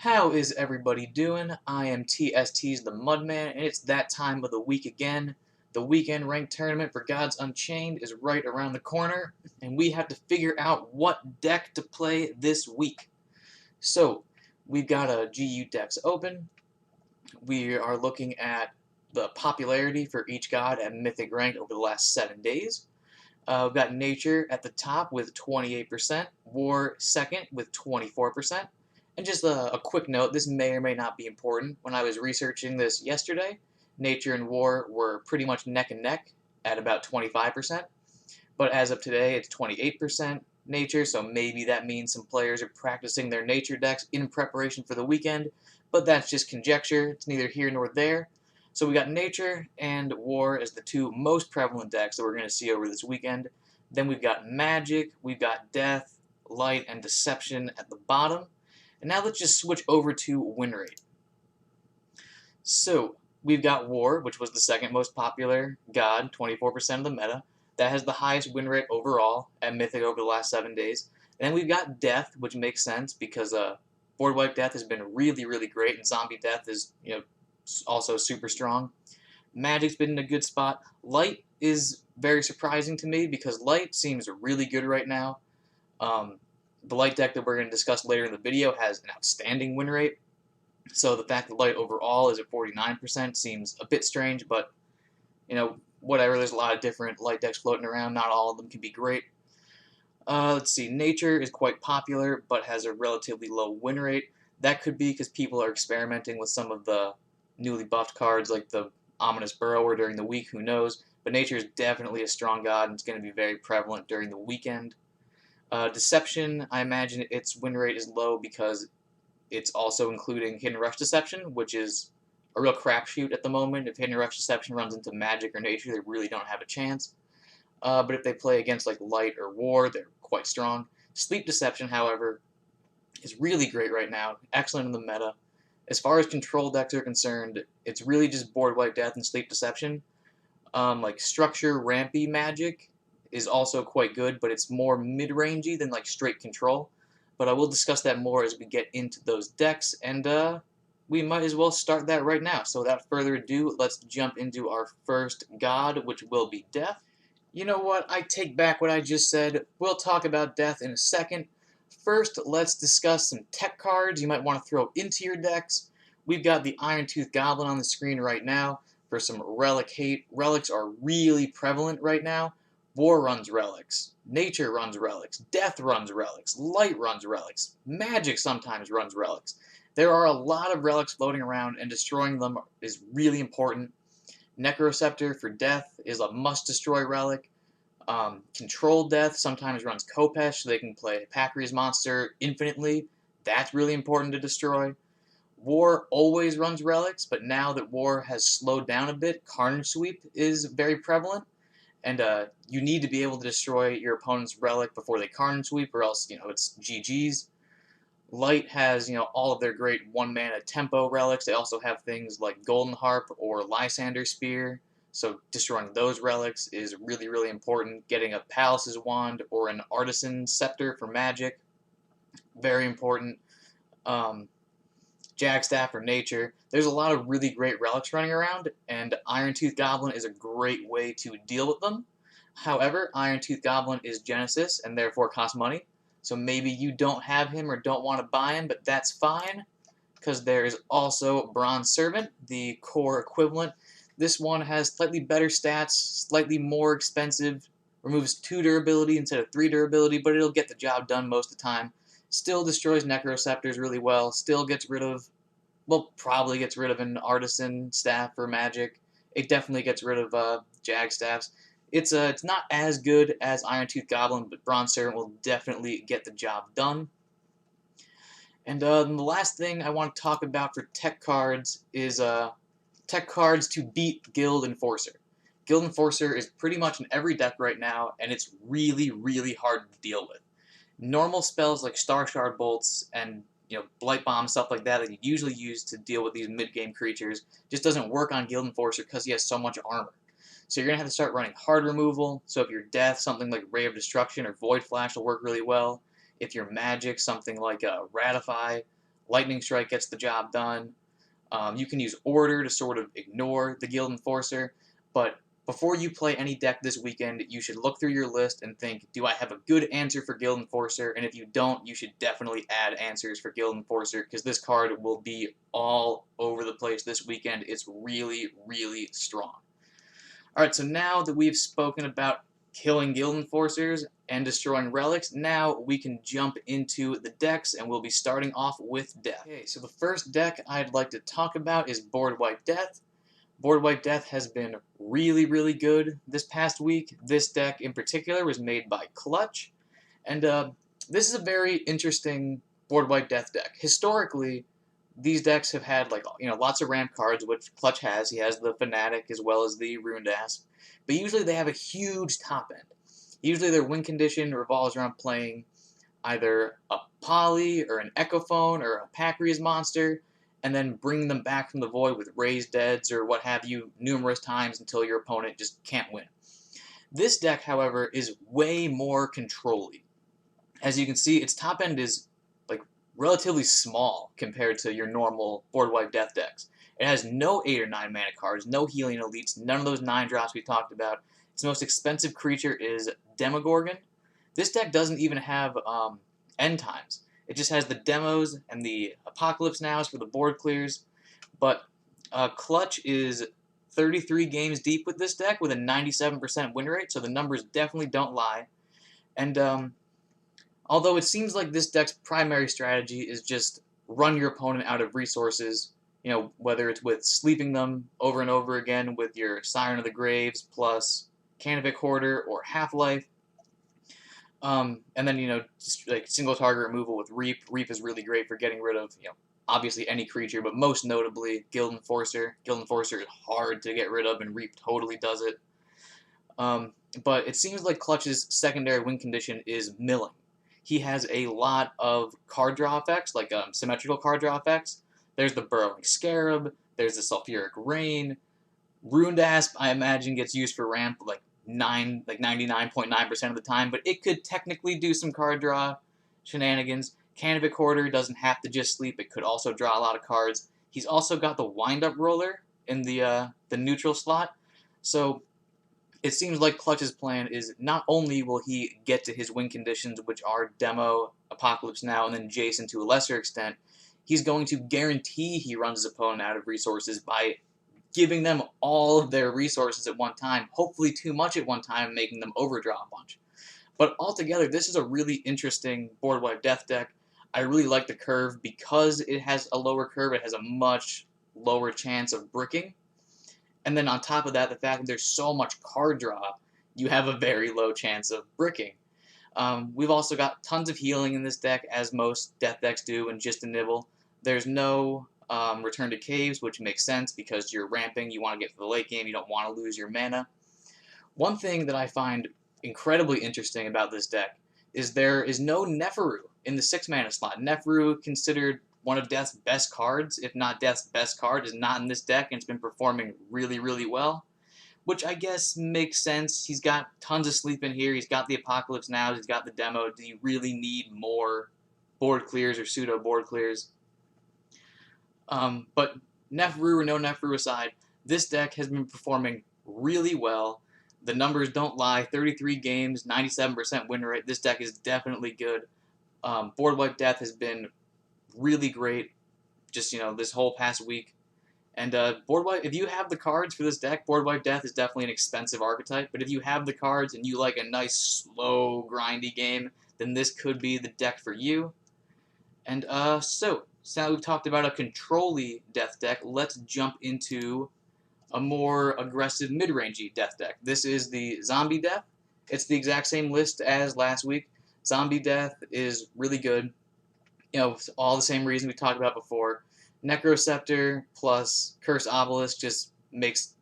How is everybody doing? I am TST's the Mudman, and it's that time of the week again. The weekend ranked tournament for Gods Unchained is right around the corner, and we have to figure out what deck to play this week. So, we've got a GU decks open. We are looking at the popularity for each god at Mythic rank over the last 7 days. We've got Nature at the top with 28%, War second with 24%. And just a quick note, this may or may not be important. When I was researching this yesterday, Nature and War were pretty much neck and neck at about 25%. But as of today, it's 28% Nature, so maybe that means some players are practicing their Nature decks in preparation for the weekend. But that's just conjecture. It's neither here nor there. So we got Nature and War as the two most prevalent decks that we're going to see over this weekend. Then we've got Magic, we've got Death, Light, and Deception at the bottom. And now let's just switch over to win rate. So we've got War, which was the second most popular god, 24% of the meta. That has the highest win rate overall at Mythic over the last 7 days. And then we've got Death, which makes sense because board wipe Death has been really, really great, and Zombie Death is also super strong. Magic's been in a good spot. Light is very surprising to me because Light seems really good right now. The Light deck that we're going to discuss later in the video has an outstanding win rate. So the fact that Light overall is at 49% seems a bit strange, but whatever. There's a lot of different Light decks floating around. Not all of them can be great. Let's see. Nature is quite popular, but has a relatively low win rate. That could be because people are experimenting with some of the newly buffed cards like the Ominous Burrower during the week, who knows. But Nature is definitely a strong god, and it's going to be very prevalent during the weekend. Deception, I imagine its win rate is low because it's also including Hidden Rush Deception, which is a real crapshoot at the moment. If Hidden Rush Deception runs into Magic or Nature, they really don't have a chance. But if they play against like Light or War, they're quite strong. Sleep Deception, however, is really great right now. Excellent in the meta. As far as control decks are concerned, it's really just board wipe Death and Sleep Deception. Like Structure Rampy Magic is also quite good, but it's more mid-rangey than like straight control. But I will discuss that more as we get into those decks, and we might as well start that right now. So without further ado, let's jump into our first god, which will be Death. You know what? I take back what I just said. We'll talk about Death in a second. First, let's discuss some tech cards you might want to throw into your decks. We've got the Iron-Tooth Goblin on the screen right now for some relic hate. Relics are really prevalent right now. War runs relics. Nature runs relics. Death runs relics. Light runs relics. Magic sometimes runs relics. There are a lot of relics floating around, and destroying them is really important. Necroceptor for Death is a must-destroy relic. Control Death sometimes runs Kopesh, so they can play Pakri's monster infinitely. That's really important to destroy. War always runs relics, but now that War has slowed down a bit, Carnage Sweep is very prevalent, and you need to be able to destroy your opponent's relic before they Carnage Sweep, or else it's GG's. Light has all of their great one-mana tempo relics. They also have things like Golden Harp or Lysander Spear. So destroying those relics is really, really important. Getting a Palace's Wand or an Artisan Scepter for Magic, very important. Jagstaff for Nature. There's a lot of really great relics running around, and Iron-Tooth Goblin is a great way to deal with them. However, Iron-Tooth Goblin is Genesis and therefore costs money. So maybe you don't have him or don't want to buy him, but that's fine, because there is also Bronze Servant, the core equivalent. This one has slightly better stats, slightly more expensive, removes 2 durability instead of 3 durability, but it'll get the job done most of the time. Still destroys Necroceptors really well, still gets rid of, well, probably gets rid of an Artisan Staff for Magic. It definitely gets rid of Jag Staffs. It's not as good as Iron-Tooth Goblin, but Bronze Servant will definitely get the job done. And the last thing I want to talk about for tech cards is tech cards to beat Guild Enforcer. Guild Enforcer is pretty much in every deck right now, and it's really, really hard to deal with. Normal spells like Star Shard Bolts and Blight Bomb, stuff like that you usually use to deal with these mid-game creatures just doesn't work on Guild Enforcer because he has so much armor. So you're going to have to start running hard removal. So if you're Death, something like Ray of Destruction or Void Flash will work really well. If you're Magic, something like Ratify, Lightning Strike gets the job done. You can use Order to sort of ignore the Guild Enforcer, but before you play any deck this weekend, you should look through your list and think, do I have a good answer for Guild Enforcer? And if you don't, you should definitely add answers for Guild Enforcer, because this card will be all over the place this weekend. It's really, really strong. Alright, so now that we've spoken about killing Guild Enforcers and destroying relics, now we can jump into the decks, and we'll be starting off with Death. Okay, so the first deck I'd like to talk about is Board Wipe Death. Board Wipe Death has been really, really good this past week. This deck in particular was made by Clutch, and this is a very interesting Board Wipe Death deck. Historically, these decks have had lots of ramp cards, which Clutch has. He has the Fanatic as well as the Ruined Asp, but usually they have a huge top end. Usually their win condition revolves around playing either a Poly or an Echophone or a Packreas monster, and then bringing them back from the void with Raised Deads or what have you numerous times until your opponent just can't win. This deck, however, is way more control-y. As you can see, its top end is relatively small compared to your normal Board Wipe Death decks. It has no 8 or 9 mana cards, no healing elites, none of those 9 drops we talked about. Its most expensive creature is Demogorgon. This deck doesn't even have end times. It just has the demos and the Apocalypse Nows for the board clears. But Clutch is 33 games deep with this deck with a 97% win rate, so the numbers definitely don't lie. And although it seems like this deck's primary strategy is just run your opponent out of resources, whether it's with sleeping them over and over again with your Siren of the Graves plus Cannabis Hoarder or Half-Life, and then, just like single target removal with Reap. Reap is really great for getting rid of, obviously any creature, but most notably Guild Enforcer. Guild Enforcer is hard to get rid of, and Reap totally does it. But it seems like Clutch's secondary win condition is milling. He has a lot of card draw effects, like symmetrical card draw effects. There's the Burrowing Scarab, there's the Sulfuric Rain. Ruined Asp, I imagine, gets used for ramp like 99.9% of the time, but it could technically do some card draw shenanigans. Cannabis Hoarder doesn't have to just sleep, it could also draw a lot of cards. He's also got the Wind-Up Roller in the neutral slot, so it seems like Clutch's plan is not only will he get to his win conditions, which are Demo, Apocalypse Now, and then Jason to a lesser extent, he's going to guarantee he runs his opponent out of resources by giving them all of their resources at one time, hopefully too much at one time, making them overdraw a bunch. But altogether, this is a really interesting Board Wipe Death deck. I really like the curve. Because it has a lower curve, it has a much lower chance of bricking. And then on top of that, the fact that there's so much card draw, you have a very low chance of bricking. We've also got tons of healing in this deck, as most death decks do, and just a nibble. There's no Return to Caves, which makes sense because you're ramping, you want to get to the late game, you don't want to lose your mana. One thing that I find incredibly interesting about this deck is there is no Neferu in the 6 mana slot. Neferu, considered one of Death's best cards, if not Death's best card, is not in this deck, and it's been performing really, really well, which I guess makes sense. He's got tons of sleep in here, he's got the Apocalypse Now, he's got the demo. Do you really need more board clears or pseudo board clears? But Neferu or no Neferu aside, this deck has been performing really well. The numbers don't lie. 33 games, 97% win rate. This deck is definitely good. Board Wipe Death has been really great, just this whole past week. And Board Wipe, if you have the cards for this deck, Board Wipe Death is definitely an expensive archetype. But if you have the cards and you like a nice, slow, grindy game, then this could be the deck for you. And so now we've talked about a control-y death deck, let's jump into a more aggressive mid-rangey death deck. This is the Zombie Death. It's the exact same list as last week. Zombie Death is really good. All the same reasons we talked about before. Necrosceptor plus Curse Obelisk just makes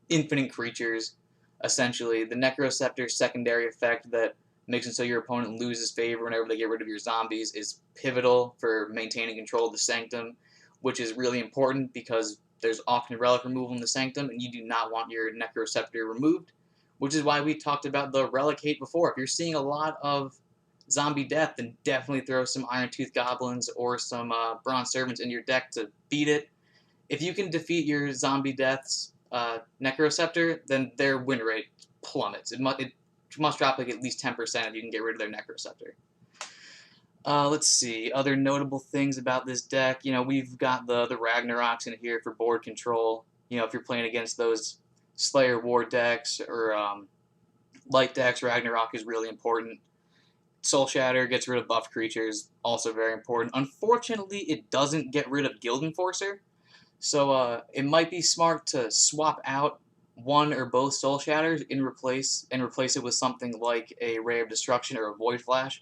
infinite creatures, essentially. The Necrosceptor secondary effect that makes it so your opponent loses favor whenever they get rid of your zombies is pivotal for maintaining control of the Sanctum, which is really important because there's often relic removal in the Sanctum, and you do not want your Necrosceptor removed, which is why we talked about the relic hate before. If you're seeing a lot of zombie death, then definitely throw some Iron Tooth Goblins or some Bronze Servants in your deck to beat it. If you can defeat your zombie death's Necroceptor, then their win rate plummets. It must drop like at least 10% if you can get rid of their Necroceptor. Let's see, other notable things about this deck. We've got the Ragnaroks in here for board control. If you're playing against those Slayer War decks or light decks, Ragnarok is really important. Soul Shatter gets rid of buff creatures, also very important. Unfortunately, it doesn't get rid of Guild Enforcer, so it might be smart to swap out one or both Soul Shatters and replace it with something like a Ray of Destruction or a Void Flash.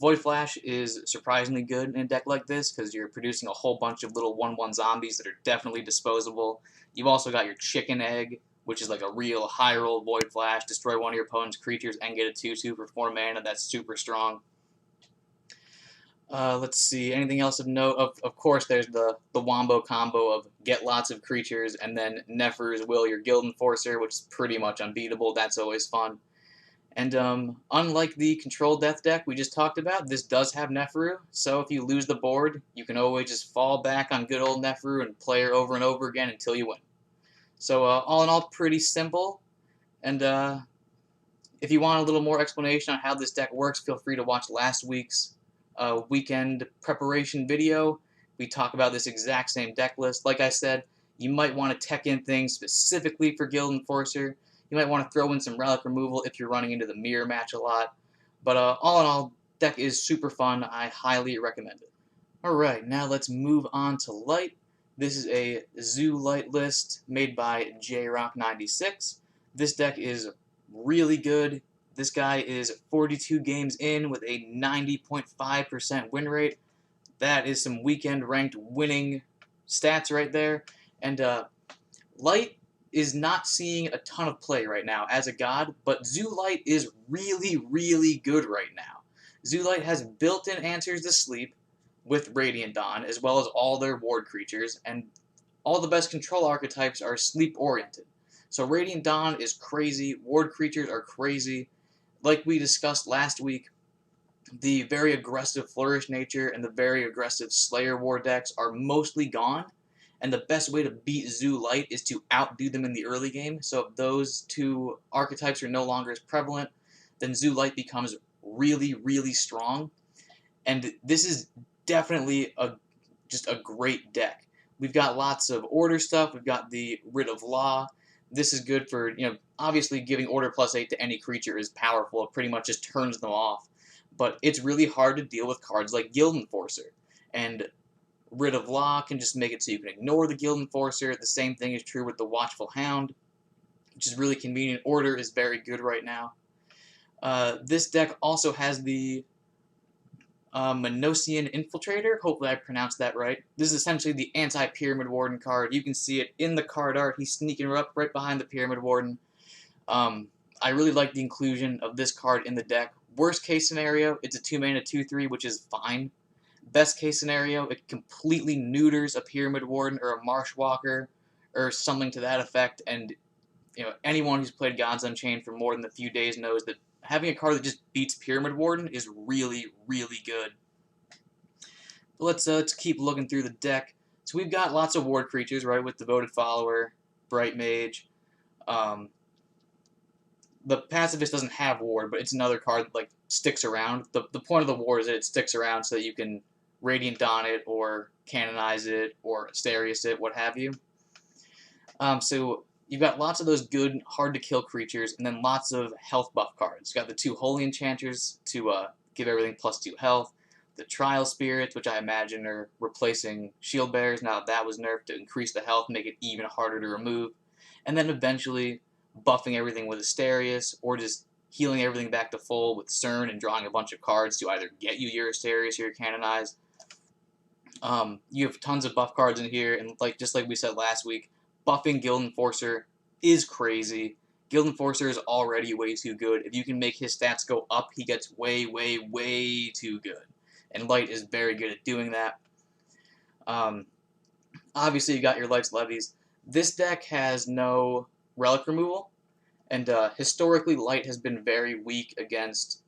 Void Flash is surprisingly good in a deck like this because you're producing a whole bunch of little 1/1 zombies that are definitely disposable. You've also got your Chicken Egg, which is like a real high roll Void Flash. Destroy one of your opponent's creatures and get a 2/2 for 4 mana. That's super strong. Let's see, anything else of note? Of course, there's the Wombo combo of get lots of creatures and then Neferu's Will, your Guild Enforcer, which is pretty much unbeatable. That's always fun. And unlike the Control Death deck we just talked about, this does have Neferu, so if you lose the board, you can always just fall back on good old Neferu and play her over and over again until you win. So all in all, pretty simple. And if you want a little more explanation on how this deck works, feel free to watch last week's weekend preparation video. We talk about this exact same deck list. Like I said, you might want to tech in things specifically for Guild Enforcer. You might want to throw in some relic removal if you're running into the mirror match a lot. But all in all, deck is super fun. I highly recommend it. Alright, now let's move on to Light. This is a Zoolight list made by JRock96. This deck is really good. This guy is 42 games in with a 90.5% win rate. That is some weekend ranked winning stats right there. And Light is not seeing a ton of play right now as a god, but Zoolight is really, really good right now. Zoolight has built-in answers to sleep with Radiant Dawn, as well as all their ward creatures, and all the best control archetypes are sleep-oriented. So Radiant Dawn is crazy, ward creatures are crazy. Like we discussed last week, the very aggressive Flourish nature and the very aggressive Slayer War decks are mostly gone, and the best way to beat Zoolight is to outdo them in the early game. So if those two archetypes are no longer as prevalent, then Zoolight becomes really, really strong. And this is definitely just a great deck. We've got lots of order stuff. We've got the Writ of Law. This is good for, obviously giving order +8 to any creature is powerful. It pretty much just turns them off. But it's really hard to deal with cards like Guild Enforcer. And Writ of Law can just make it so you can ignore the Guild Enforcer. The same thing is true with the Watchful Hound, which is really convenient. Order is very good right now. This deck also has the Manosian Infiltrator. Hopefully I pronounced that right. This is essentially the anti-Pyramid Warden card. You can see it in the card art. He's sneaking up right behind the Pyramid Warden. I really like the inclusion of this card in the deck. Worst case scenario, it's a 2-mana 2/3, which is fine. Best case scenario, it completely neuters a Pyramid Warden or a Marshwalker or something to that effect, and anyone who's played Gods Unchained for more than a few days knows that having a card that just beats Pyramid Warden is really, really good. But let's keep looking through the deck. So we've got lots of ward creatures, right, with Devoted Follower, Bright Mage. The Pacifist doesn't have ward, but it's another card that sticks around. The point of the ward is that it sticks around so that you can Radiant Dawn it, or Canonize it, or Asterius it, what have you. So you've got lots of those good, hard-to-kill creatures, and then lots of health buff cards. You've got the 2 Holy Enchanters to give everything +2 health, the Trial Spirits, which I imagine are replacing Shield Bearers now that was nerfed to increase the health, make it even harder to remove, and then eventually buffing everything with Asterius, or just healing everything back to full with Cern and drawing a bunch of cards to either get you your Asterius or your Canonize. You have tons of buff cards in here, and just like we said last week, buffing Guild Enforcer is crazy. Guild Enforcer is already way too good. If you can make his stats go up, he gets way, way, way too good. And Light is very good at doing that. Obviously, you got your Light's Levies. This deck has no relic removal, and historically, Light has been very weak against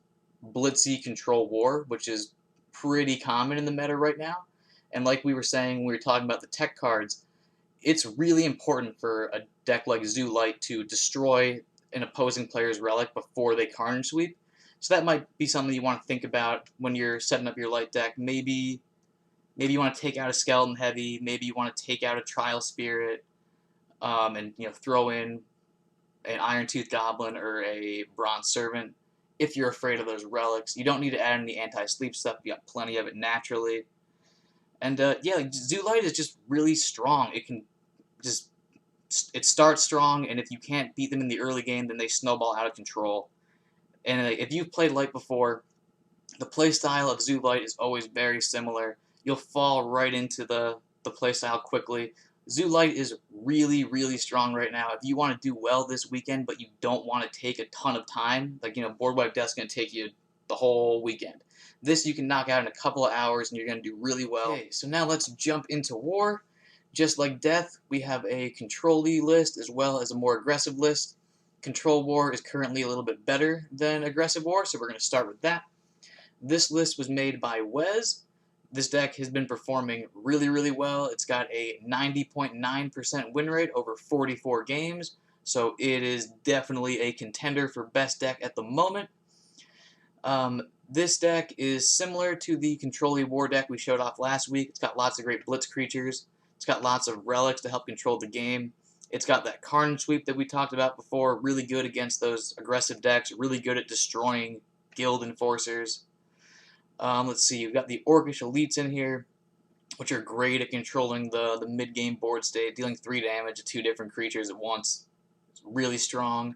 blitzy control war, which is pretty common in the meta right now. And like we were saying when we were talking about the tech cards, it's really important for a deck like Zoolight to destroy an opposing player's relic before they Carnage Sweep. So that might be something you want to think about when you're setting up your light deck. Maybe you want to take out a Skeleton Heavy. Maybe you want to take out a Trial Spirit, and throw in an Iron Tooth Goblin or a Bronze Servant. If you're afraid of those relics, you don't need to add any anti-sleep stuff. You got plenty of it naturally. And yeah, like Zoolight is just really strong. It starts strong, and if you can't beat them in the early game, then they snowball out of control. And if you've played Light before, the playstyle of Zoolight is always very similar. You'll fall right into the playstyle quickly. Zoolight is really, really strong right now. If you want to do well this weekend, but you don't want to take a ton of time, like, Board Wipe Death's going to take you the whole weekend. This you can knock out in a couple of hours, and you're going to do really well. Okay, so now let's jump into War. Just like Death, we have a Control-y list as well as a more aggressive list. Control War is currently a little bit better than Aggressive War, so we're going to start with that. This list was made by Wes. This deck has been performing really, really well. It's got a 90.9% win rate over 44 games, so it is definitely a contender for best deck at the moment. This deck is similar to the Control-y War deck we showed off last week. It's got lots of great blitz creatures. It's got lots of relics to help control the game. It's got that Carnage Sweep that we talked about before, really good against those aggressive decks, really good at destroying Guild Enforcers. Let's see, you've got the Orcish Elites in here, which are great at controlling the mid-game board state, dealing 3 damage to 2 different creatures at once. It's really strong.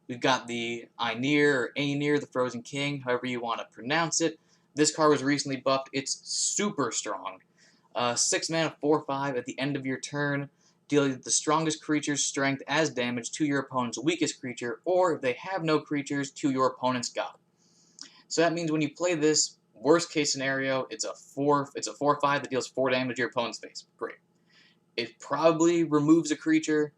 We've got the Einir, or Ainir, the Frozen King, however you want to pronounce it. This card was recently buffed. It's super strong. 6 mana, 4/5 at the end of your turn, dealing the strongest creature's strength as damage to your opponent's weakest creature, or if they have no creatures, to your opponent's god. So that means when you play this, worst case scenario, it's a 4/5 that deals 4 damage to your opponent's face. Great. It probably removes a creature.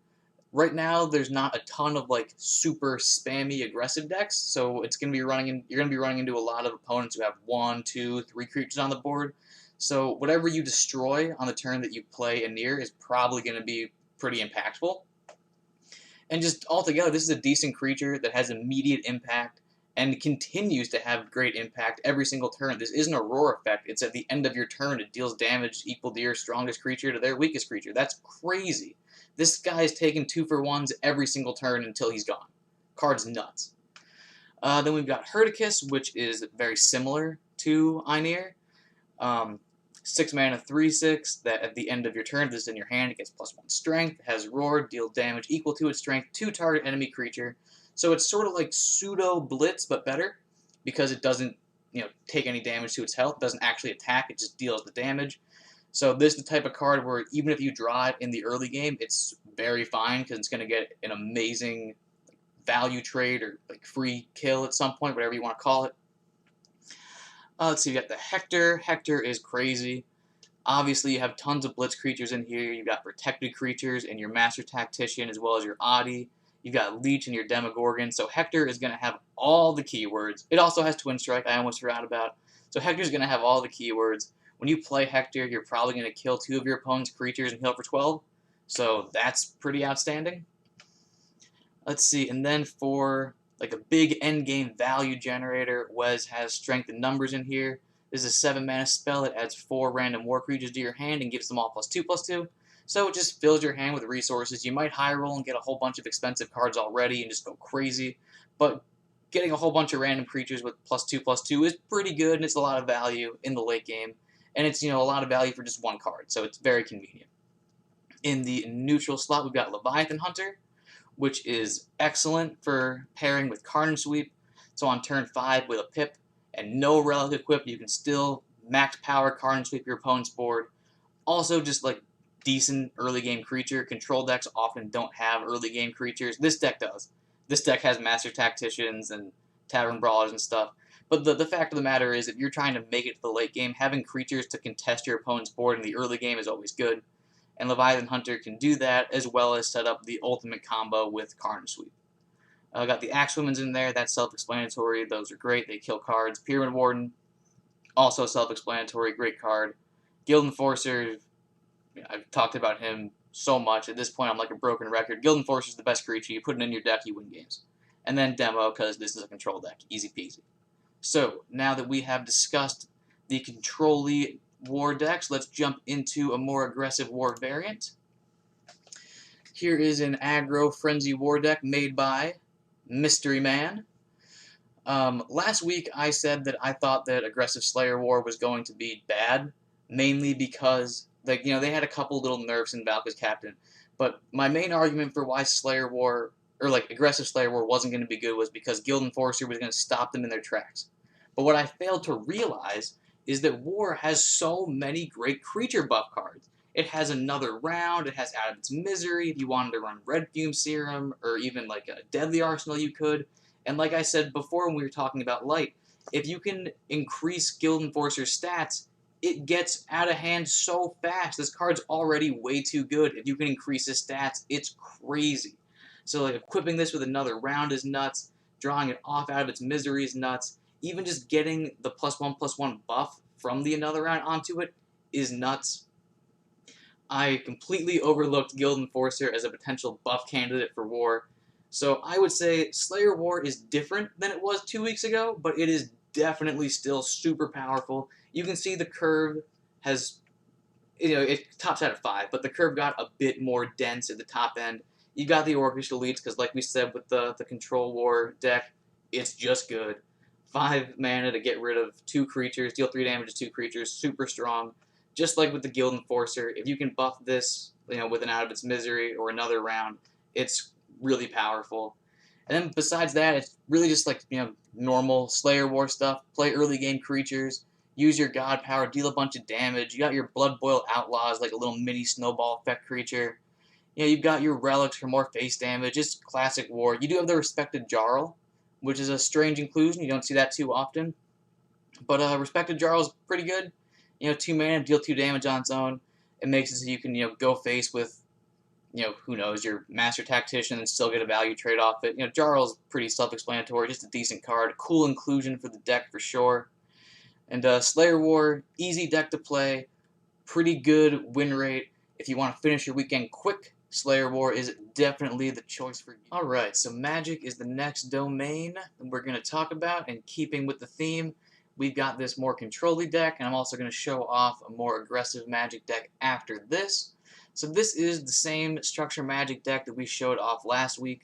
Right now, there's not a ton of like super spammy aggressive decks, so it's gonna be you're gonna be running into a lot of opponents who have 1, 2, 3 creatures on the board. So whatever you destroy on the turn that you play Ainir is probably gonna be pretty impactful. And just altogether, this is a decent creature that has immediate impact and continues to have great impact every single turn. This isn't a roar effect. It's at the end of your turn. It deals damage equal to your strongest creature to their weakest creature. That's crazy. This guy's taking 2-for-1s every single turn until he's gone. Card's nuts. Then we've got Herdicus, which is very similar to Ainir. 6 mana, 3/6, that at the end of your turn, this is in your hand, it gets +1 strength, has roar, deal damage equal to its strength to target enemy creature. So it's sort of like pseudo blitz, but better, because it doesn't take any damage to its health, it doesn't actually attack, it just deals the damage. So this is the type of card where even if you draw it in the early game, it's very fine, because it's going to get an amazing value trade or like free kill at some point, whatever you want to call it. Let's see, you got the Hector. Hector is crazy. Obviously, you have tons of blitz creatures in here. You've got protected creatures in your Master Tactician as well as your Adi. You've got Leech and your Demogorgon. So Hector is going to have all the keywords. It also has Twin Strike, I almost forgot about. So Hector's going to have all the keywords. When you play Hector, you're probably going to kill 2 of your opponent's creatures and heal for 12. So that's pretty outstanding. Let's see, and then for like a big endgame value generator, Wes has Strength in Numbers in here. This is a 7 mana spell. It adds 4 random war creatures to your hand and gives them all +2/+2. So it just fills your hand with resources. You might high roll and get a whole bunch of expensive cards already and just go crazy, but getting a whole bunch of random creatures with +2/+2 is pretty good, and it's a lot of value in the late game. And it's a lot of value for just 1 card, so it's very convenient. In the neutral slot, we've got Leviathan Hunter, which is excellent for pairing with Carnage Sweep. So on turn 5 with a Pip and no relic equipped, you can still max power Carnage Sweep your opponent's board. Also just like decent early game creature. Control decks often don't have early game creatures. This deck does. This deck has Master Tacticians and Tavern Brawlers and stuff. But the fact of the matter is, if you're trying to make it to the late game, having creatures to contest your opponent's board in the early game is always good. And Leviathan Hunter can do that, as well as set up the ultimate combo with Carnage Sweep. Got the Axewomen's in there. That's self-explanatory. Those are great. They kill cards. Pyramid Warden, also self-explanatory. Great card. Guild Enforcer, I've talked about him so much. At this point, I'm like a broken record. Guild Enforcer is the best creature. You put it in your deck, you win games. And then Demo, because this is a control deck. Easy peasy. So, now that we have discussed the control-y war decks, let's jump into a more aggressive war variant. Here is an aggro frenzy war deck made by Mystery Man. Last week I said that I thought that aggressive Slayer War was going to be bad, mainly because they had a couple little nerfs in Valka's Captain, but my main argument for why Slayer War or aggressive Slayer War wasn't going to be good was because Guild Enforcer was going to stop them in their tracks. But what I failed to realize is that War has so many great creature buff cards. It has another round, it has Out of Its Misery, if you wanted to run Red Fume Serum, or even like a Deadly Arsenal you could. And like I said before when we were talking about Light, if you can increase Guild Enforcer's stats, it gets out of hand so fast. This card's already way too good. If you can increase his stats, it's crazy. So equipping this with another round is nuts, drawing it off Out of Its Misery is nuts, even just getting the +1/+1 buff from the another round onto it is nuts. I completely overlooked Guild Enforcer as a potential buff candidate for War. So I would say Slayer War is different than it was 2 weeks ago, but it is definitely still super powerful. You can see the curve has, it tops out at 5, but the curve got a bit more dense at the top end. You got the Orcish Elites, because like we said with the Control War deck, it's just good. 5 mana to get rid of 2 creatures, deal 3 damage to 2 creatures, super strong. Just like with the Guild Enforcer, if you can buff this, with an Out of Its Misery or another round, it's really powerful. And then besides that, it's really just like, normal Slayer War stuff. Play early game creatures, use your God Power, deal a bunch of damage. You got your Blood Boil Outlaws, like a little mini snowball effect creature. You've got your Relics for more face damage. Just classic War. You do have the Respected Jarl, which is a strange inclusion. You don't see that too often. But Respected Jarl is pretty good. 2 mana, deal 2 damage on its own. It makes it so you can, go face with, who knows, your Master Tactician and still get a value trade off it. Jarl's pretty self-explanatory, just a decent card. Cool inclusion for the deck for sure. And Slayer War, easy deck to play, pretty good win rate. If you want to finish your weekend quick, Slayer War is definitely the choice for you. Alright, so Magic is the next domain that we're going to talk about, and keeping with the theme, we've got this more control-y deck, and I'm also going to show off a more aggressive Magic deck after this. So this is the same Structure Magic deck that we showed off last week.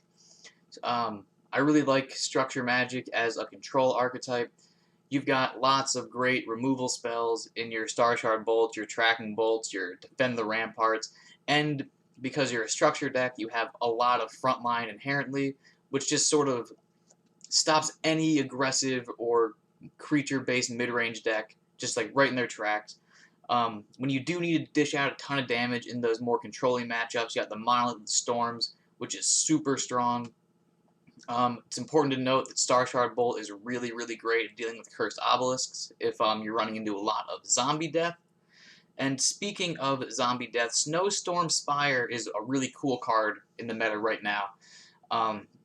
I really like Structure Magic as a control archetype. You've got lots of great removal spells in your Star Shard Bolts, your Tracking Bolts, your Defend the Ramparts, and because you're a structure deck, you have a lot of frontline inherently, which just sort of stops any aggressive or creature-based mid-range deck just like right in their tracks. When you do need to dish out a ton of damage in those more controlling matchups, you got the Monolith and Storms, which is super strong. It's important to note that Star Shard Bolt is really, really great at dealing with Cursed Obelisks if you're running into a lot of zombie death. And speaking of zombie death, Snowstorm Spire is a really cool card in the meta right now.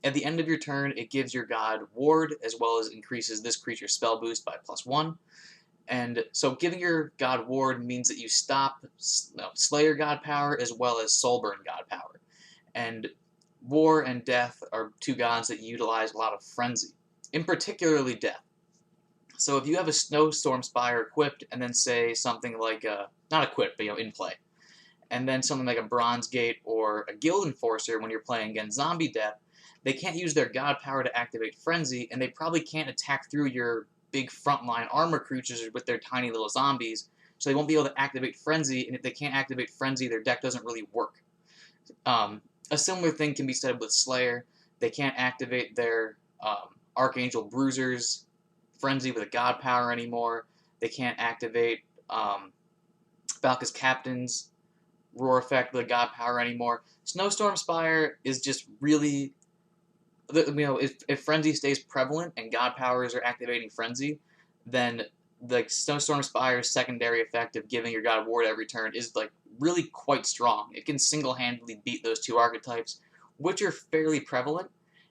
At the end of your turn, it gives your god ward, as well as increases this creature's spell boost by +1. And so giving your god ward means that you stop Slayer God Power as well as Soulburn God Power. And War and Death are 2 gods that utilize a lot of Frenzy, in particularly Death. So if you have a Snowstorm Spire equipped, and then say something like, not equipped, but in play, and then something like a Bronze Gate or a Guild Enforcer when you're playing against Zombie Death, they can't use their God Power to activate Frenzy, and they probably can't attack through your big frontline armor creatures with their tiny little zombies, so they won't be able to activate Frenzy, and if they can't activate Frenzy, their deck doesn't really work. A similar thing can be said with Slayer. They can't activate their Archangel Bruiser's Frenzy with a God Power anymore. They can't activate Valka's Captain's Roar effect with a God Power anymore. Snowstorm Spire is just really, if Frenzy stays prevalent and God Powers are activating Frenzy, then the Snowstorm Spire's secondary effect of giving your god ward every turn is really quite strong. It can single-handedly beat those 2 archetypes, which are fairly prevalent.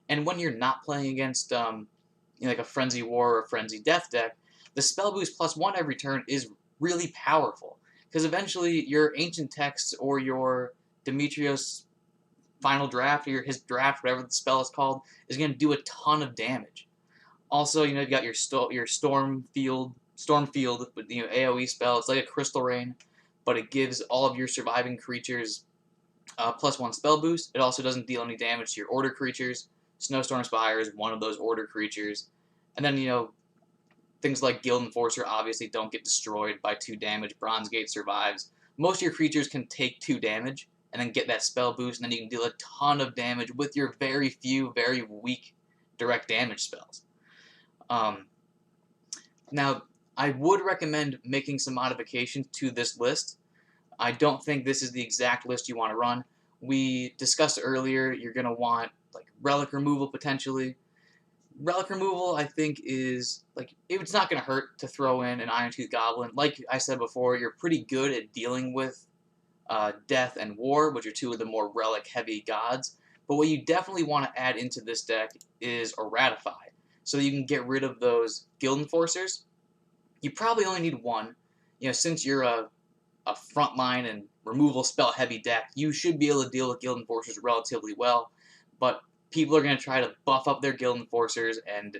And when you're not playing against like a Frenzy War or a Frenzy Death deck, the spell boost +1 every turn is really powerful. Because eventually your Ancient Text or your Demetrios Final Draft or his draft, whatever the spell is called, is going to do a ton of damage. Also, you've got your Storm Field with AOE spell. It's like a Crystal Rain, but it gives all of your surviving creatures +1 spell boost. It also doesn't deal any damage to your order creatures. Snowstorm Spire is one of those order creatures. And then, things like Guild Enforcer obviously don't get destroyed by 2 damage. Bronze Gate survives. Most of your creatures can take 2 damage and then get that spell boost, and then you can deal a ton of damage with your very few, very weak direct damage spells. Now, I would recommend making some modifications to this list. I don't think this is the exact list you want to run. We discussed earlier you're going to want like relic removal potentially. Relic removal, I think, is like it's not going to hurt to throw in an Iron-Tooth Goblin. Like I said before, you're pretty good at dealing with Death and War, which are 2 of the more relic-heavy gods. But what you definitely want to add into this deck is a Ratify, so that you can get rid of those Guild Enforcers. You probably only need 1. Since you're a frontline and removal spell heavy deck, you should be able to deal with Guild Enforcers relatively well, but people are going to try to buff up their Guild Enforcers, and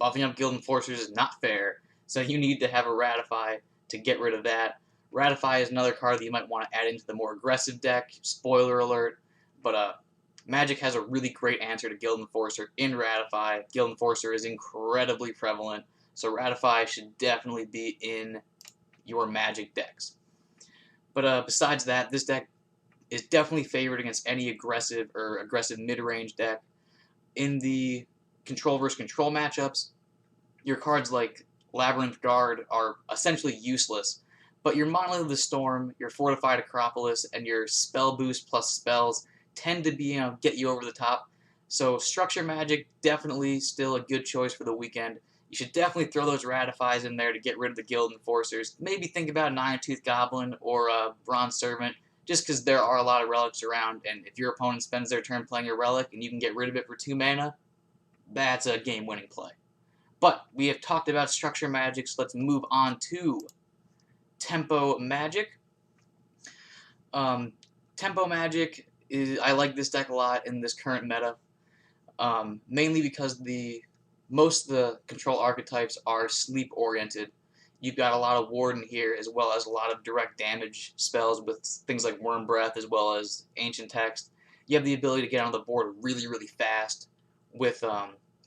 buffing up Guild Enforcers is not fair, so you need to have a Ratify to get rid of that. Ratify is another card that you might want to add into the more aggressive deck. Spoiler alert, but Magic has a really great answer to Guild Enforcer in Ratify. Guild Enforcer is incredibly prevalent, so Ratify should definitely be in your Magic decks. But besides that, this deck is definitely favored against any aggressive or aggressive mid-range deck. In the control versus control matchups, your cards like Labyrinth Guard are essentially useless, but your Monolith of the Storm, your Fortified Acropolis, and your Spell Boost plus spells tend to be, get you over the top. So Structure Magic, definitely still a good choice for the weekend. You should definitely throw those Ratifies in there to get rid of the Guild Enforcers. Maybe think about an Iron-Tooth Goblin or a Bronze Servant, just because there are a lot of relics around, and if your opponent spends their turn playing a relic and you can get rid of it for 2 mana, that's a game-winning play. But we have talked about Structure Magic, so let's move on to Tempo Magic. Tempo Magic, I like this deck a lot in this current meta, mainly because most of the control archetypes are sleep-oriented. You've got a lot of Warden here, as well as a lot of direct damage spells with things like Worm Breath, as well as Ancient Text. You have the ability to get on the board really, really fast with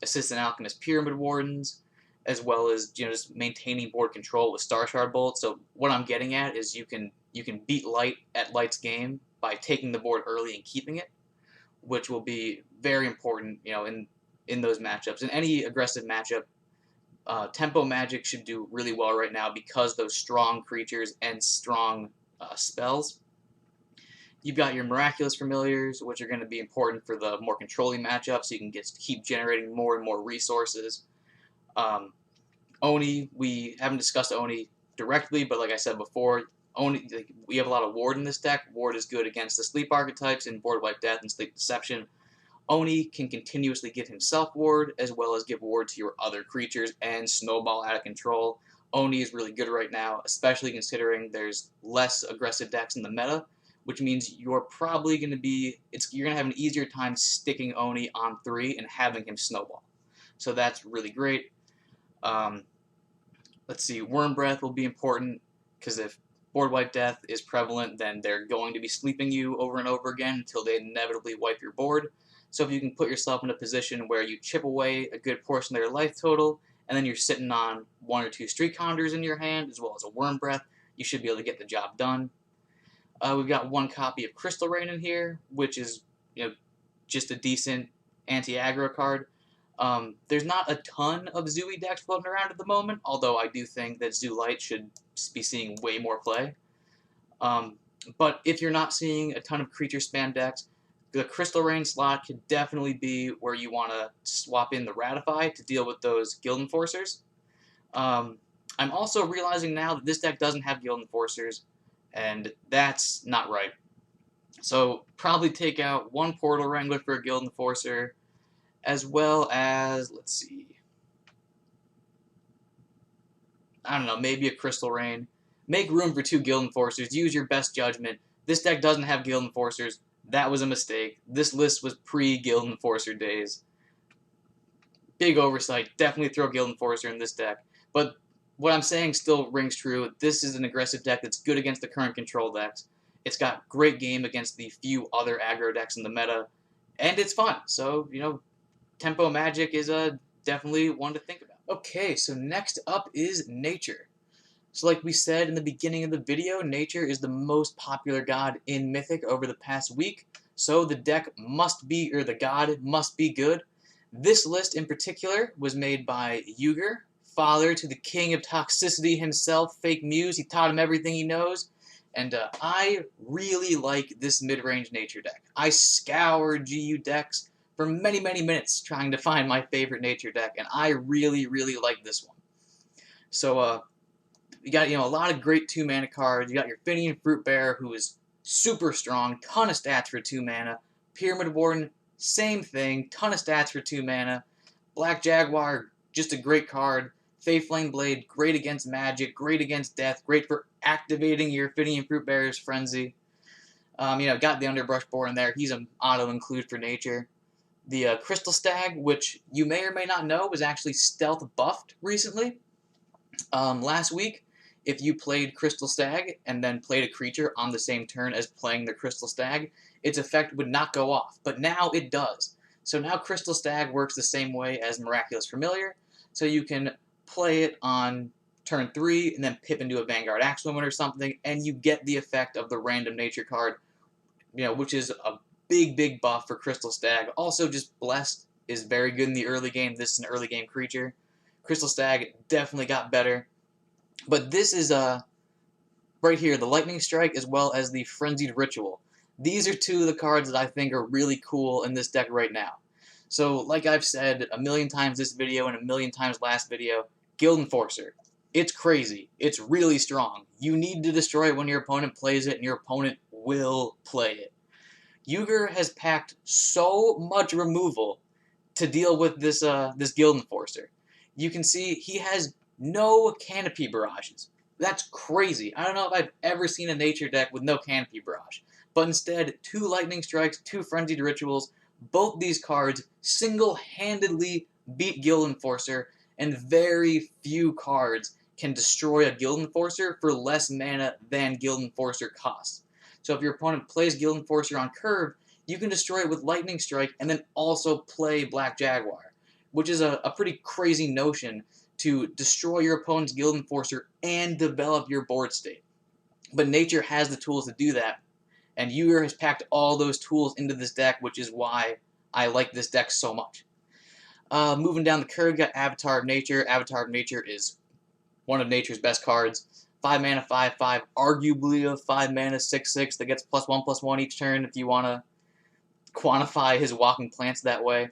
Assistant Alchemist Pyramid Wardens, as well as just maintaining board control with Star Shard Bolt. So what I'm getting at is you can beat Light at Light's game by taking the board early and keeping it, which will be very important, in those matchups. In any aggressive matchup, Tempo Magic should do really well right now because those strong creatures and strong spells. You've got your Miraculous Familiars, which are going to be important for the more controlling matchups, so you can keep generating more and more resources. Oni, we haven't discussed Oni directly, but like I said before, Oni, we have a lot of Ward in this deck. Ward is good against the sleep archetypes in Board Wipe Death and Sleep Deception. Oni can continuously give himself ward, as well as give ward to your other creatures and snowball out of control. Oni is really good right now, especially considering there's less aggressive decks in the meta, which means you're probably going to you're going to have an easier time sticking Oni on 3 and having him snowball. So that's really great. Let's see, Worm Breath will be important, because if Board Wipe Death is prevalent, then they're going to be sleeping you over and over again until they inevitably wipe your board. So if you can put yourself in a position where you chip away a good portion of their life total, and then you're sitting on 1 or 2 Street Condors in your hand, as well as a Worm Breath, you should be able to get the job done. We've got 1 copy of Crystal Rain in here, which is just a decent anti-aggro card. There's not a ton of Zooey decks floating around at the moment, although I do think that Zoolight should be seeing way more play. But if you're not seeing a ton of creature spam decks, the Crystal Rain slot could definitely be where you want to swap in the Ratify to deal with those Guild Enforcers. I'm also realizing now that this deck doesn't have Guild Enforcers, and that's not right. So probably take out 1 Portal Wrangler for a Guild Enforcer, as well as, let's see, I don't know, maybe a Crystal Rain. Make room for 2 Guild Enforcers. Use your best judgment. This deck doesn't have Guild Enforcers. That was a mistake. This list was pre-Guild Enforcer days. Big oversight. Definitely throw Guild Enforcer in this deck. But what I'm saying still rings true. This is an aggressive deck that's good against the current control decks. It's got great game against the few other aggro decks in the meta. And it's fun. So, Tempo Magic is definitely one to think about. Okay, so next up is Nature. So like we said in the beginning of the video, Nature is the most popular god in Mythic over the past week. So the deck must be, or the god must be good. This list in particular was made by Yuger, father to the king of toxicity himself, Fake Muse. He taught him everything he knows. And I really like this mid-range Nature deck. I scoured GU decks for many, many minutes trying to find my favorite Nature deck, and I really, really like this one. So, you got, a lot of great 2-mana cards. You got your Finian Fruit Bearer, who is super strong, ton of stats for 2 mana. Pyramid Warden, same thing, ton of stats for 2 mana. Black Jaguar, just a great card. Fey Flame Blade, great against magic, great against death, great for activating your Finian Fruit Bearer's Frenzy. Got the Underbrush Boar in there. He's an auto-include for Nature. The Crystal Stag, which you may or may not know, was actually stealth buffed recently. Last week, if you played Crystal Stag and then played a creature on the same turn as playing the Crystal Stag, its effect would not go off, but now it does. So now Crystal Stag works the same way as Miraculous Familiar, so you can play it on turn 3 and then pip into a Vanguard Axewoman or something, and you get the effect of the random Nature card, which is a big, big buff for Crystal Stag. Also, just Blessed is very good in the early game. This is an early game creature. Crystal Stag definitely got better. But this is right here, the Lightning Strike as well as the Frenzied Ritual. These are 2 of the cards that I think are really cool in this deck right now. So, like I've said a million times this video and a million times last video, Guild Enforcer. It's crazy. It's really strong. You need to destroy it when your opponent plays it, and your opponent will play it. Yuger has packed so much removal to deal with this this Guild Enforcer. You can see he has no Canopy Barrages. That's crazy. I don't know if I've ever seen a Nature deck with no Canopy Barrage. But instead, 2 Lightning Strikes, 2 Frenzied Rituals. Both these cards single-handedly beat Guild Enforcer, and very few cards can destroy a Guild Enforcer for less mana than Guild Enforcer costs. So if your opponent plays Guild Enforcer on curve, you can destroy it with Lightning Strike and then also play Black Jaguar, which is a pretty crazy notion to destroy your opponent's Guild Enforcer and develop your board state. But Nature has the tools to do that, and Yuger has packed all those tools into this deck, which is why I like this deck so much. Moving down the curve, got Avatar of Nature. Avatar of Nature is one of Nature's best cards. 5 mana, 5/5, arguably a 5 mana, 6/6 that gets +1/+1 each turn if you want to quantify his walking plants that way.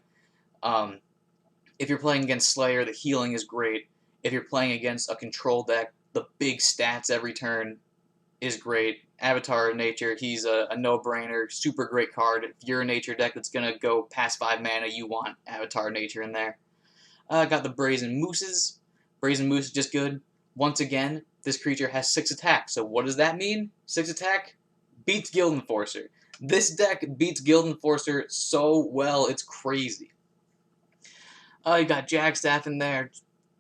If you're playing against Slayer, the healing is great. If you're playing against a control deck, the big stats every turn is great. Avatar of Nature, he's a no-brainer, super great card. If you're a Nature deck that's going to go past 5 mana, you want Avatar of Nature in there. Got the Brazen Mooses. Brazen Moose is just good. Once again, this creature has 6 attack. So what does that mean? 6 attack beats Guild Enforcer. This deck beats Guild Enforcer so well, it's crazy. You got Jagstaff in there.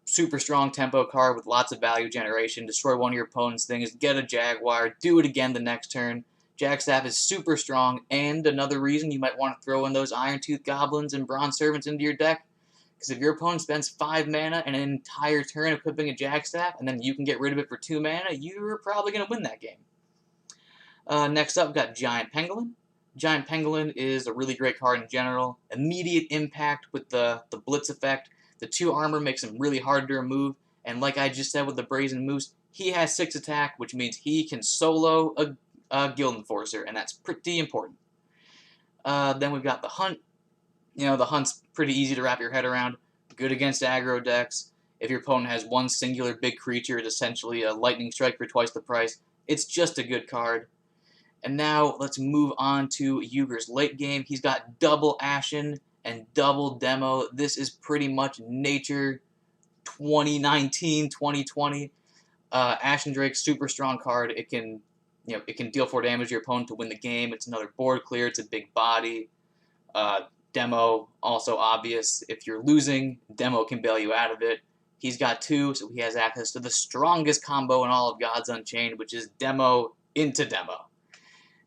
Super strong tempo card with lots of value generation. Destroy one of your opponent's things. Get a Jaguar. Do it again the next turn. Jagstaff is super strong, and another reason you might want to throw in those Iron Tooth Goblins and Bronze Servants into your deck. Because if your opponent spends 5 mana and an entire turn equipping a Jagstaff, and then you can get rid of it for 2 mana, you're probably going to win that game. Next up, we've got Giant Pangolin. Giant Pangolin is a really great card in general. Immediate impact with the Blitz effect. The 2 armor makes him really hard to remove. And like I just said with the Brazen Moose, he has 6 attack, which means he can solo a Guild Enforcer, and that's pretty important. Then we've got the Hunt. The Hunt's pretty easy to wrap your head around. Good against aggro decks. If your opponent has one singular big creature, it's essentially a Lightning Strike for twice the price. It's just a good card. And now let's move on to Yuger's late game. He's got double Ashen and double demo. This is pretty much nature 2019, 2020. Ashen Drake, super strong card. It can, it can deal 4 damage to your opponent to win the game. It's another board clear. It's a big body. Demo, also obvious. If you're losing, Demo can bail you out of it. He's got 2, so he has access to the strongest combo in all of Gods Unchained, which is Demo into Demo.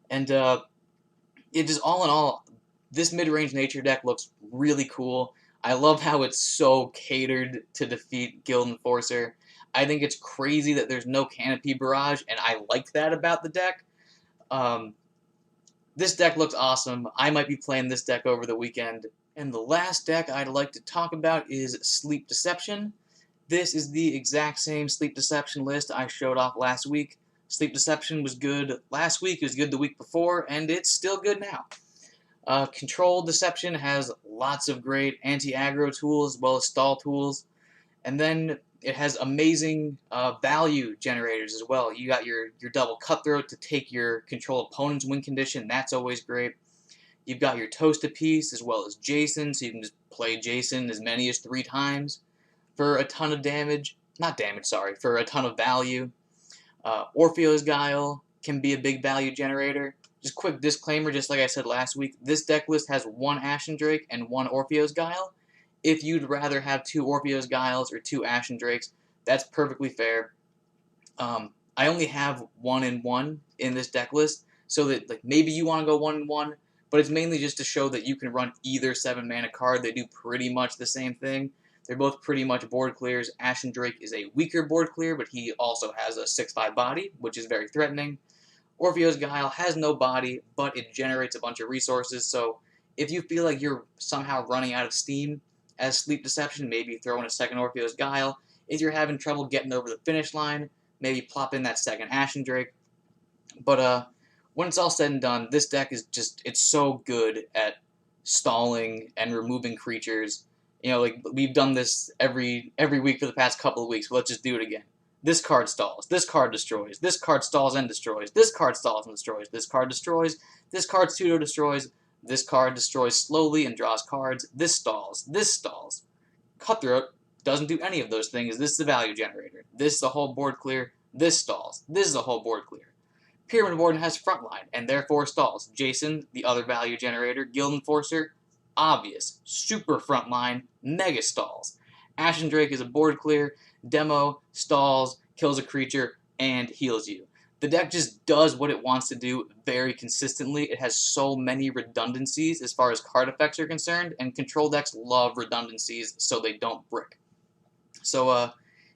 And it just, all in all, this mid-range nature deck looks really cool. I love how it's so catered to defeat Guild Enforcer. I think it's crazy that there's no Canopy Barrage, and I like that about the deck. This deck looks awesome. I might be playing this deck over the weekend. And the last deck I'd like to talk about is Sleep Deception. This is the exact same Sleep Deception list I showed off last week. Sleep Deception was good last week, it was good the week before, and it's still good now. Control Deception has lots of great anti-aggro tools as well as stall tools. And then it has amazing value generators as well. You got your double Cutthroat to take your control opponent's win condition. That's always great. You've got your Toast a Piece as well as Jason, so you can just play Jason as many as 3 times for a ton of damage. Not damage, sorry, for a ton of value. Orpheo's Guile can be a big value generator. Just quick disclaimer, just like I said last week, this deck list has 1 Ashen Drake and 1 Orpheo's Guile. If you'd rather have 2 Orpheo's Guiles or 2 Ashen Drakes, that's perfectly fair. I only have 1 and 1 in this deck list, so that maybe you want to go 1 and 1, but it's mainly just to show that you can run either 7-mana card. They do pretty much the same thing. They're both pretty much board clears. Ashen Drake is a weaker board clear, but he also has a 6/5 body, which is very threatening. Orpheo's Guile has no body, but it generates a bunch of resources, so if you feel like you're somehow running out of steam as Sleep Deception, maybe throw in a second Orpheo's Guile. If you're having trouble getting over the finish line, maybe plop in that second Ashen Drake. But when it's all said and done, this deck is just, it's so good at stalling and removing creatures. We've done this every week for the past couple of weeks, but let's just do it again. This card stalls, this card destroys, this card stalls and destroys, this card stalls and destroys, this card destroys, this card pseudo-destroys, this card destroys slowly and draws cards, this stalls, this stalls. Cutthroat doesn't do any of those things. This is the value generator. This is the whole board clear, this stalls. This is the whole board clear. Pyramid Warden has frontline, and therefore stalls. Jason, the other value generator. Guild Enforcer, obvious. Super frontline, mega stalls. Ashen Drake is a board clear, demo, stalls, kills a creature, and heals you. The deck just does what it wants to do very consistently. It has so many redundancies as far as card effects are concerned, and control decks love redundancies so they don't brick. So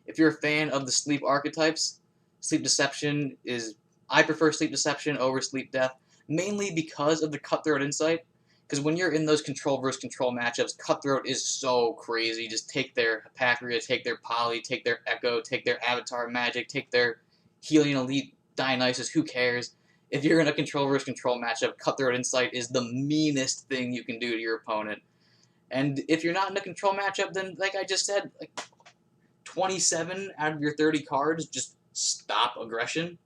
if you're a fan of the sleep archetypes, Sleep Deception is... I prefer Sleep Deception over Sleep Death, mainly because of the Cutthroat Insight. Because when you're in those control versus control matchups, Cutthroat is so crazy. Just take their Hypacria, take their Poly, take their Echo, take their Avatar Magic, take their Healing Elite Dionysus, who cares? If you're in a control versus control matchup, Cutthroat Insight is the meanest thing you can do to your opponent. And if you're not in a control matchup, then, like I just said, 27 out of your 30 cards just stop aggression.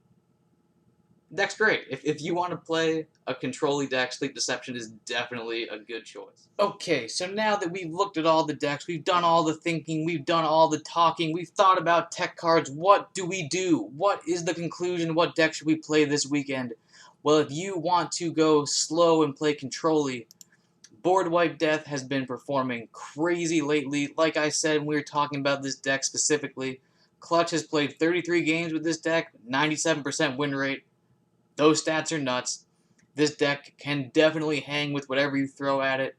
Deck's great. If you want to play a control-y deck, Sleep Deception is definitely a good choice. Okay, so now that we've looked at all the decks, we've done all the thinking, we've done all the talking, we've thought about tech cards, what do we do? What is the conclusion? What deck should we play this weekend? Well, if you want to go slow and play control-y, Board Wipe Death has been performing crazy lately. Like I said when we were talking about this deck specifically, Clutch has played 33 games with this deck, 97% win rate. Those stats are nuts. This deck can definitely hang with whatever you throw at it.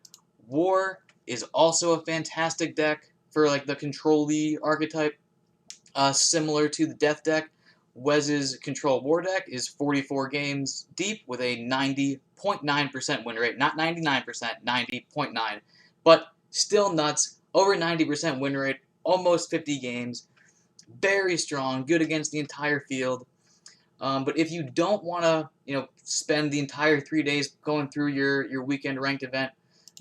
War is also a fantastic deck for the control-y archetype. Similar to the Death deck, Wes's Control War deck is 44 games deep with a 90.9% win rate. Not 99%, 90.9. But still nuts. Over 90% win rate, almost 50 games. Very strong, good against the entire field. But if you don't want to, spend the entire 3 days going through your weekend ranked event,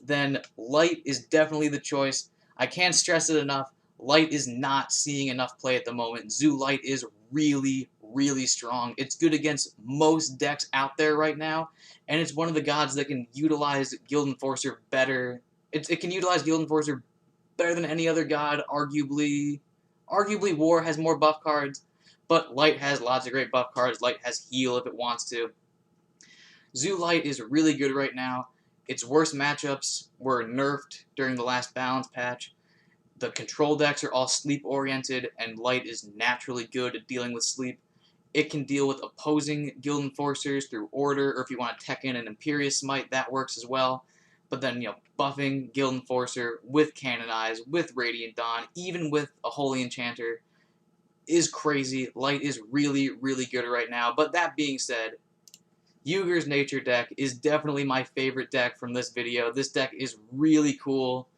then Light is definitely the choice. I can't stress it enough. Light is not seeing enough play at the moment. Zoolight is really, really strong. It's good against most decks out there right now, and it's one of the gods that can utilize Guild Enforcer better It can utilize Guild Enforcer better than any other god, arguably. Arguably, War has more buff cards, but Light has lots of great buff cards. Light has heal if it wants to. Zoolight is really good right now. Its worst matchups were nerfed during the last balance patch. The control decks are all sleep-oriented, and Light is naturally good at dealing with sleep. It can deal with opposing Guild Enforcers through Order, or if you want to tech in an Imperious Smite, that works as well. But then, buffing Guild Enforcer with Canonize, with Radiant Dawn, even with a Holy Enchanter, is crazy. Light is really, really good right now. But that being said, Yuger's Nature deck is definitely my favorite deck from this video. This deck is really cool.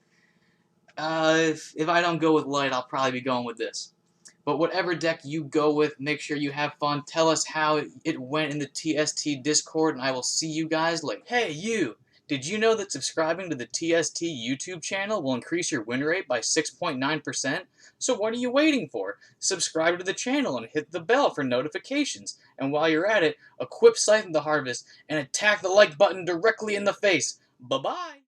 If I don't go with Light, I'll probably be going with this. But whatever deck you go with, make sure you have fun. Tell us how it went in the TST Discord, and I will see you guys later. Hey, you! Did you know that subscribing to the TST YouTube channel will increase your win rate by 6.9%? So what are you waiting for? Subscribe to the channel and hit the bell for notifications. And while you're at it, equip Scythe of the Harvest and attack the like button directly in the face. Bye-bye!